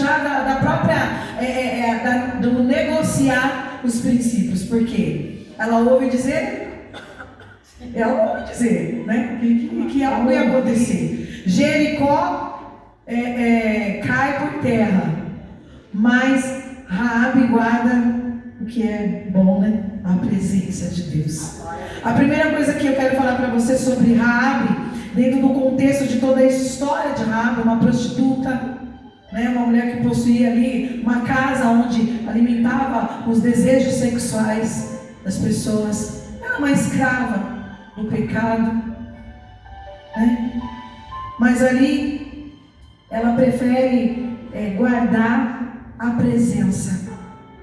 já da própria, do negociar os princípios. Por quê? Ela ouve dizer, né, que algo ia acontecer. Jericó cai por terra, mas Raabe guarda o que é bom, né? A presença de Deus. A primeira coisa que eu quero falar para você sobre Raabe, dentro do contexto de toda a história de Raabe, uma prostituta, né? Uma mulher que possuía ali uma casa onde alimentava os desejos sexuais das pessoas. Era uma escrava do pecado, né? Mas ali ela prefere guardar a presença,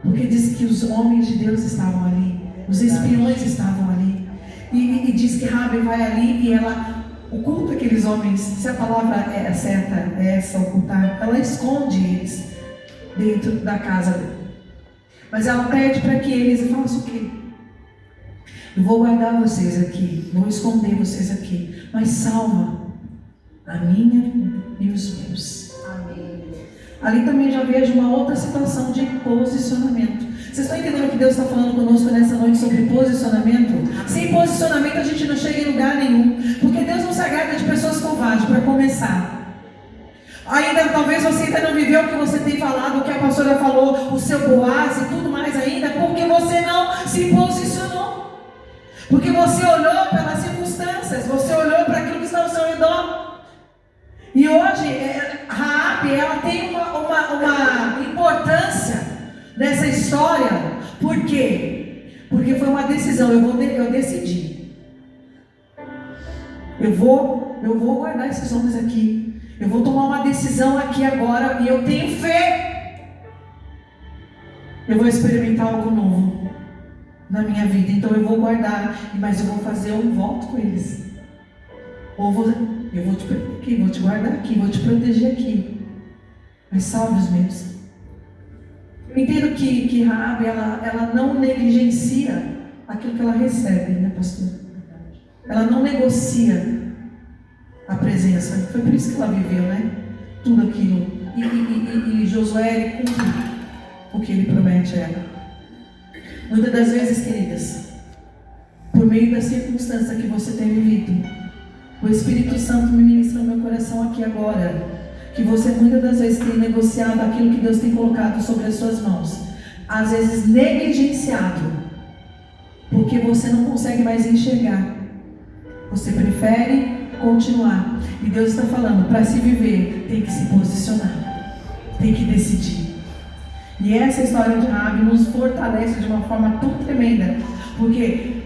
porque diz que os homens de Deus estavam ali, os espiões estavam ali, e diz que Raabe vai ali e ela oculta aqueles homens. Se a palavra é certa, é essa, ocultar, ela esconde eles dentro da casa dele. Mas ela pede para que eles façam o quê? Eu vou guardar vocês aqui, vou esconder vocês aqui, mas salva a minha e os meus. Amém. Ali também já vejo uma outra situação de posicionamento. Vocês estão entendendo o que Deus está falando conosco nessa noite sobre posicionamento? Sem posicionamento a gente não chega em lugar nenhum, porque Deus não se agrada de pessoas covardes, para começar. Ainda, talvez você ainda não viveu o que você tem falado, o que a pastora falou, o seu Boaz e tudo mais ainda, porque você não se posicionou. Porque você olhou pelas circunstâncias, você olhou para aquilo que está ao seu redor. E hoje, Raabe, ela tem uma importância nessa história. Por quê? Porque foi uma decisão. Eu decidi. Eu vou guardar esses homens aqui. Eu vou tomar uma decisão aqui agora. E eu tenho fé. Eu vou experimentar algo novo na minha vida. Então eu vou guardar. Mas eu vou fazer um voto com eles. Eu vou te prender aqui, vou te guardar aqui, vou te proteger aqui. Mas salve os meus. Eu entendo que Raabe, ela não negligencia aquilo que ela recebe, né, pastor? Ela não negocia a presença. Foi por isso que ela viveu, né? Tudo aquilo. E Josué cumpre o que ele promete a ela. Muitas das vezes, queridas, por meio da circunstância que você tem vivido, o Espírito Santo me ministra no meu coração aqui agora, que você muitas das vezes tem negociado aquilo que Deus tem colocado sobre as suas mãos, às vezes negligenciado, porque você não consegue mais enxergar, você prefere continuar. E Deus está falando, para se viver, tem que se posicionar, tem que decidir. E essa história de Raabe nos fortalece de uma forma tão tremenda, porque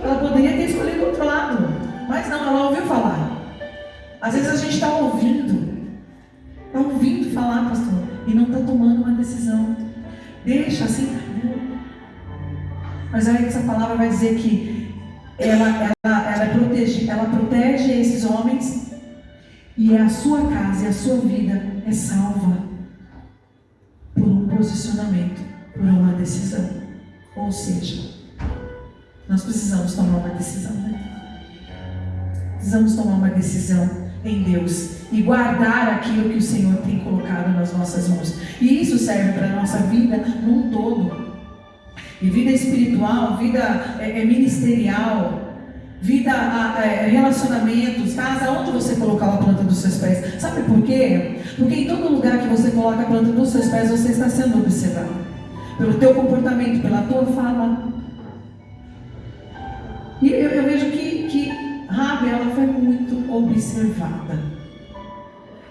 ela poderia ter escolhido o outro lado, mas não, ela ouviu falar. Às vezes a gente está ouvindo falar, pastor, e não está tomando uma decisão. Deixa assim. Mas aí essa palavra vai dizer que ela protege esses homens, e a sua casa e a sua vida é salva por um posicionamento, por uma decisão. Ou seja, nós precisamos tomar uma decisão, né? Precisamos tomar uma decisão em Deus e guardar aquilo que o Senhor tem colocado nas nossas mãos. E isso serve para a nossa vida num todo. E vida espiritual, vida ministerial, vida relacionamentos, casa, onde você colocar a planta dos seus pés. Sabe por quê? Porque em todo lugar que você coloca a planta dos seus pés, você está sendo observado. Pelo teu comportamento, pela tua fala. E eu vejo que Raabe, ela foi muito observada.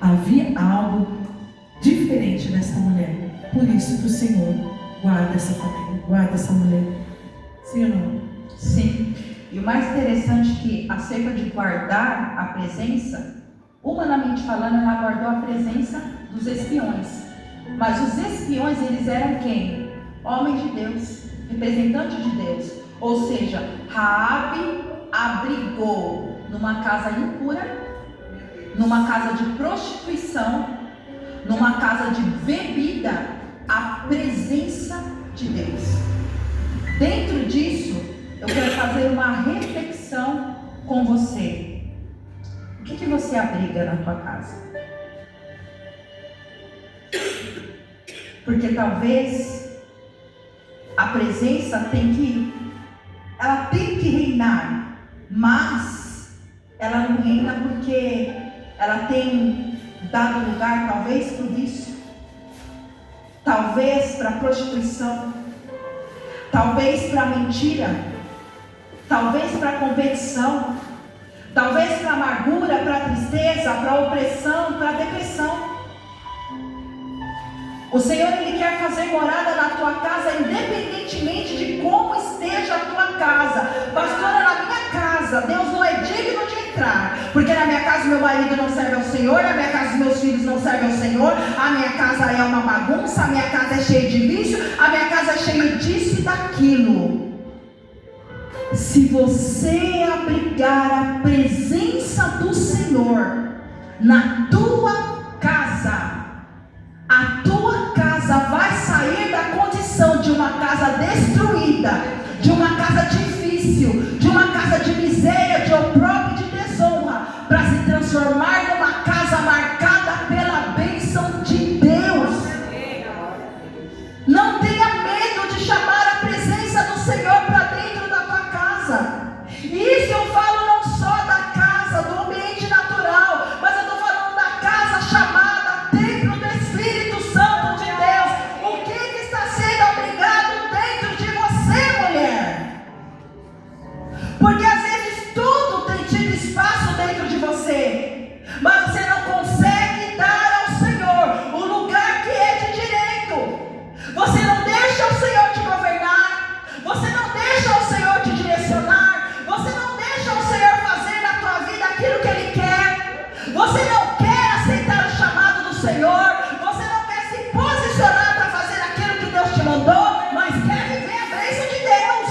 Havia algo diferente nessa mulher. Por isso que o Senhor guarda essa família, guarda essa mulher. Sim ou não? Sim. E o mais interessante é que, acerca de guardar a presença, humanamente falando, ela guardou a presença dos espiões. Mas os espiões, eles eram quem? Homens de Deus, representantes de Deus. Ou seja, Raabe abrigou numa casa impura, numa casa de prostituição, numa casa de bebida, a presença de Deus. Dentro disso, eu quero fazer uma reflexão com você. O que você abriga na tua casa? Porque talvez a presença ela tem que reinar, mas ela não reina porque ela tem dado lugar talvez para o vício, talvez para a prostituição, talvez para a mentira, talvez para a competição, talvez para a amargura, para a tristeza, para a opressão, para a depressão. O Senhor, Ele quer fazer morada na tua casa, independentemente de como esteja a tua casa. Pastora, na minha casa, Deus não é digno de entrar, porque na minha casa meu marido não serve ao Senhor, na minha casa meus filhos não servem ao Senhor, a minha casa é uma bagunça, a minha casa é cheia de vício, a minha casa é cheia disso e daquilo. Se você abrigar a presença do Senhor na tua casa, a tua casa vai sair da condição de uma casa destruída, de uma casa difícil, de uma casa de miséria, de opróbrio e de desonra, para se transformar numa casa marcada pela bênção de Deus. Não tenha medo de chamar a presença do Senhor para dentro da tua casa. E isso eu falo não só da casa, do ambiente natural, mas eu estou falando da casa chamada templo do Espírito Santo de Deus. O que está sendo abrigado dentro de você, mulher? Porque às vezes tudo tem tido espaço dentro de você, mas você não consegue dar ao Senhor o lugar que é de direito. Você não deixa o Senhor te governar, você não deixa o Senhor te direcionar, você não deixa o Senhor fazer na tua vida aquilo que Ele quer, você não quer aceitar o chamado do Senhor, você não quer se posicionar para fazer aquilo que Deus te mandou, mas quer viver a bênção de Deus.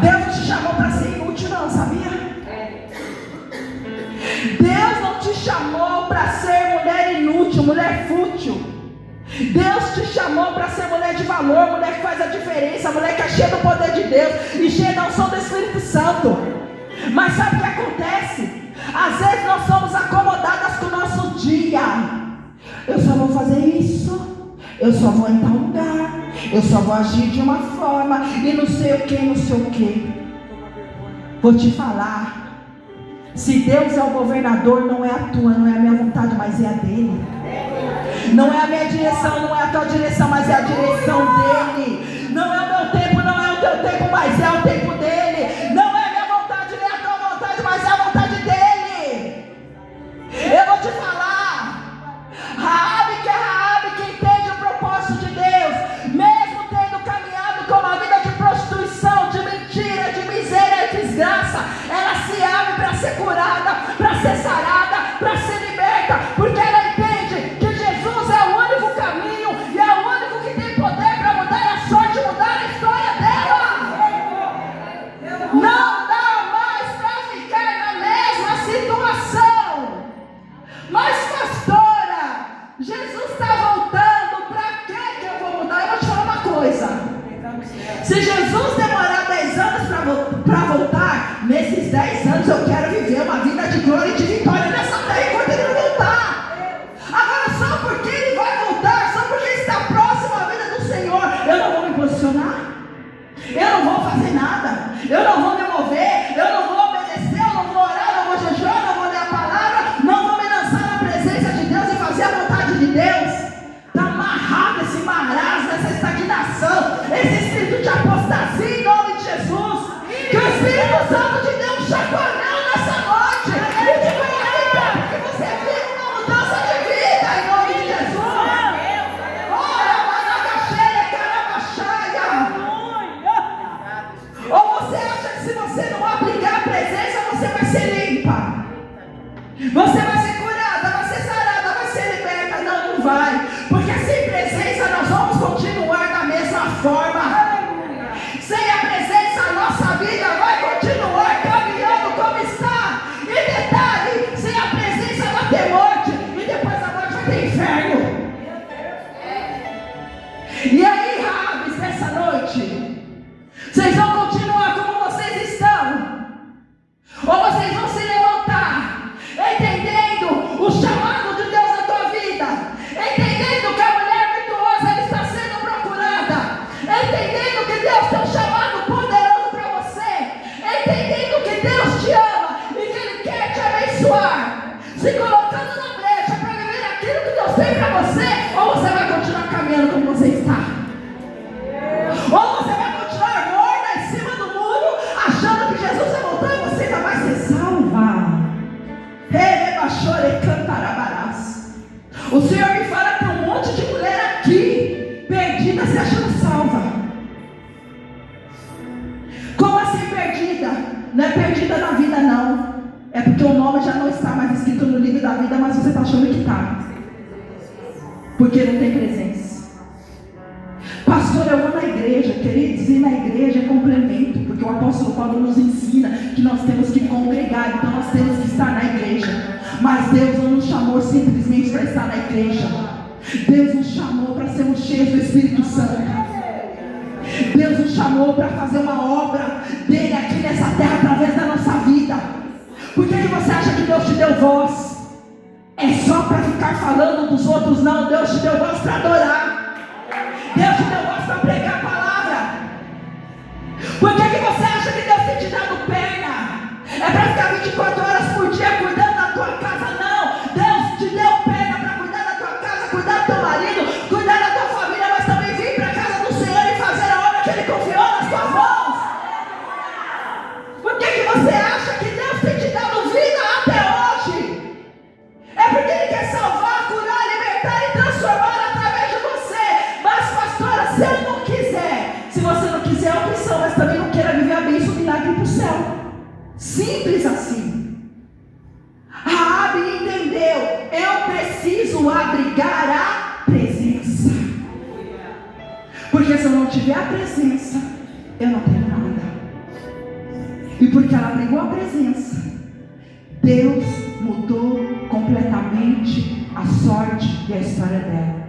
Deus não te chamou para ser inútil, não, sabia? Deus não te chamou para ser mulher inútil, mulher fútil. Deus te chamou para ser mulher de valor, mulher que faz a diferença, mulher que é cheia do poder de Deus e cheia da unção do Espírito Santo. Mas sabe o que acontece? Às vezes nós somos acomodadas com o nosso dia. Eu só vou fazer isso, eu só vou em tal lugar, eu só vou agir de uma forma, e não sei o que, não sei o que. Vou te falar, se Deus é o governador, não é a tua, não é a minha vontade, mas é a dele. Não é a minha direção, não é a tua direção, mas é a direção dele. Não é o meu tempo, não é o teu tempo, mas é o tempo dele. Não é a minha vontade, nem a tua vontade, mas é a vontade dele. Eu vou te falar, Raabe, que é Raabe, que entende o propósito de Deus, mesmo tendo caminhado com uma vida de prostituição, de mentira, de miséria e desgraça, ela se abre para ser curada, para ser sarada, para ser liberta, porque ela entende que Jesus é o único caminho e é o único que tem poder para mudar a sorte, mudar a história dela. Não dá mais para ficar na mesma situação. Mas pastora, Jesus está voltando, para que eu vou mudar? Eu vou te falar uma coisa. Se Jesus demorar 10 anos para voltar, nesses 10 anos eu quero viver uma vida de glória e de vitória nessa terra enquanto ele não voltar. Agora, só porque ele vai voltar, só porque está próximo à vida do Senhor, eu não vou me posicionar, eu não vou fazer nada, eu não vou me mover, eu não vou obedecer, eu não vou orar, eu não vou jejuar, eu não vou ler a palavra, não vou me lançar na presença de Deus e fazer a vontade de Deus. Está amarrado esse marasmo, essa estagnação, esse espírito de apostasia em nome de Jesus. Que o Espírito Santo te dê um chacoalhão nessa noite e te coloque em pé, porque você vive uma mudança de vida em nome de Jesus. Ora, manacaxeia, carabaxaia. Ou você acha que se você não aplicar a presença, você vai ser limpa, você vai ser curada, vai ser sarada, vai ser liberta? Não, não vai, porque sem presença nós vamos continuar da mesma forma. Sem a presença, a nossa vida vai continuar caminhando como está. E detalhe, sem a presença vai ter morte, e depois da morte vai ter inferno. E aí, Raabes, nessa noite, vocês vão continuar como vocês estão? Ou vocês vão se levantar, entendendo o chamado de Deus na tua vida, entendendo que a mulher virtuosa ela está sendo procurada, entendendo que Deus tem um chamado poderoso para você, entendendo que Deus te ama e que Ele quer te abençoar, se colocando na brecha para viver aquilo que Deus tem para você? Ou você vai continuar caminhando como você está? Ou você vai continuar morna em cima do muro, achando que Jesus vai voltar e você ainda vai ser salva? O Senhor me fala para um monte de mulher aqui, perdida, se achando salva. Como assim perdida? Não é perdida na vida, não. É porque o nome já não está mais escrito no livro da vida, mas você está achando que está. Porque não tem presença. Pastor, eu vou na igreja. Queridos, ir na igreja é complemento, porque o apóstolo Paulo nos ensina que nós temos que congregar, então nós temos que estar na igreja. Mas Deus não nos chamou simplesmente para estar na igreja. Deus nos chamou para sermos cheios do Espírito Santo. Deus nos chamou para fazer uma obra dele aqui nessa terra através da nossa vida. Por que você acha que Deus te deu voz? É só para ficar falando dos outros? Não, Deus te deu voz para adorar. Deus te deu voz para pregar a palavra. Por que você acha que Deus tem te dado perna? É para ficar 24 horas por dia cuidando da tua casa? Não, Deus te deu perna para cuidar da tua casa, cuidar do teu marido, cuidar da tua família, mas também vir para a casa do Senhor e fazer a obra que Ele confiou nas tuas mãos. Por que você acha que Deus tem te dado vida até hoje? É porque Ele quer salvar, curar, libertar e transformar através de você. Mas pastora, se eu não quiser, se você não quiser é opção, mas também não queira viver a bênção, milagre para o céu. Simples assim. Raabe entendeu, eu preciso abrigar a presença, porque se eu não tiver a presença, eu não tenho nada. E porque ela negou a presença, Deus mudou completamente a sorte e a história dela.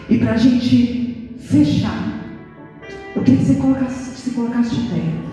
E para a gente fechar, eu queria que você colocasse de pé.